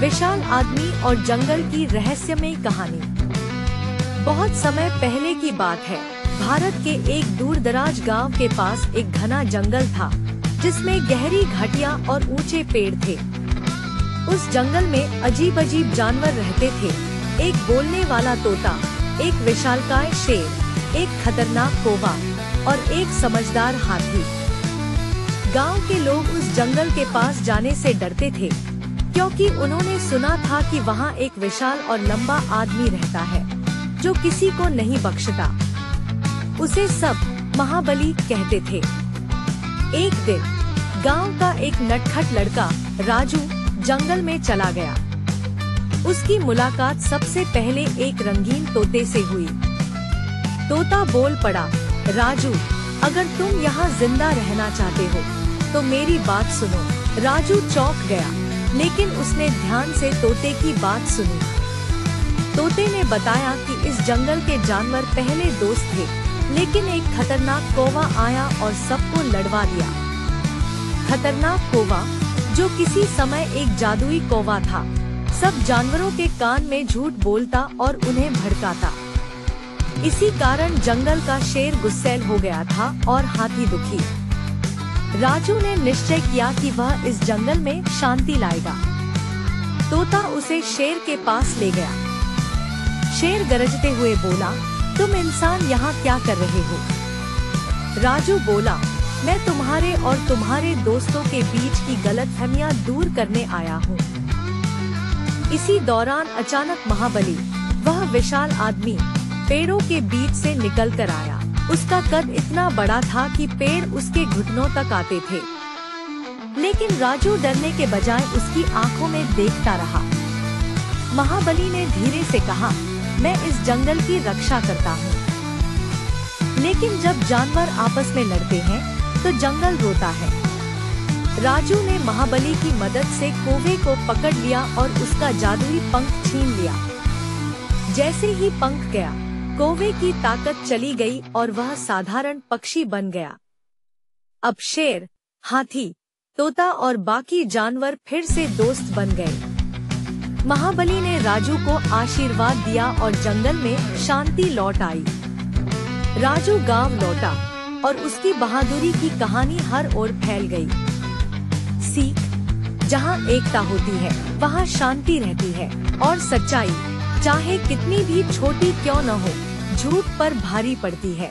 विशाल आदमी और जंगल की रहस्यमयी कहानी। बहुत समय पहले की बात है। भारत के एक दूरदराज गांव के पास एक घना जंगल था, जिसमें गहरी घाटियां और ऊंचे पेड़ थे। उस जंगल में अजीब अजीब जानवर रहते थे। एक बोलने वाला तोता, एक विशालकाय शेर, एक खतरनाक कौवा और एक समझदार हाथी। गांव के लोग उस जंगल के पास जाने से डरते थे, क्योंकि उन्होंने सुना था कि वहाँ एक विशाल और लंबा आदमी रहता है, जो किसी को नहीं बख्शता। उसे सब महाबली कहते थे। एक दिन गांव का एक नटखट लड़का राजू जंगल में चला गया। उसकी मुलाकात सबसे पहले एक रंगीन तोते से हुई। तोता बोल पड़ा, राजू, अगर तुम यहाँ जिंदा रहना चाहते हो तो मेरी बात सुनो। राजू चौंक गया, लेकिन उसने ध्यान से तोते की बात सुनी। तोते ने बताया कि इस जंगल के जानवर पहले दोस्त थे, लेकिन एक खतरनाक कौवा आया और सबको लड़वा दिया। खतरनाक कौवा, जो किसी समय एक जादुई कौवा था, सब जानवरों के कान में झूठ बोलता और उन्हें भड़काता। इसी कारण जंगल का शेर गुस्सैल हो गया था और हाथी दुखी। राजू ने निश्चय किया कि वह इस जंगल में शांति लाएगा। तोता उसे शेर के पास ले गया। शेर गरजते हुए बोला, तुम इंसान यहाँ क्या कर रहे हो? राजू बोला, मैं तुम्हारे और तुम्हारे दोस्तों के बीच की गलतफहमियां दूर करने आया हूँ। इसी दौरान अचानक महाबली, वह विशाल आदमी, पेड़ों के बीच से निकल कर आया। उसका कद इतना बड़ा था कि पेड़ उसके घुटनों तक आते थे, लेकिन राजू डरने के बजाय उसकी आंखों में देखता रहा। महाबली ने धीरे से कहा, मैं इस जंगल की रक्षा करता हूँ, लेकिन जब जानवर आपस में लड़ते हैं तो जंगल रोता है। राजू ने महाबली की मदद से कौवे को पकड़ लिया और उसका जादुई पंख छीन लिया। जैसे ही पंख गया, कौवे की ताकत चली गई और वह साधारण पक्षी बन गया। अब शेर, हाथी, तोता और बाकी जानवर फिर से दोस्त बन गए। महाबली ने राजू को आशीर्वाद दिया और जंगल में शांति लौट आई। राजू गांव लौटा और उसकी बहादुरी की कहानी हर ओर फैल गई। सीख, जहां एकता होती है वहां शांति रहती है, और सच्चाई, चाहे कितनी भी छोटी क्यों न हो, झूठ पर भारी पड़ती है।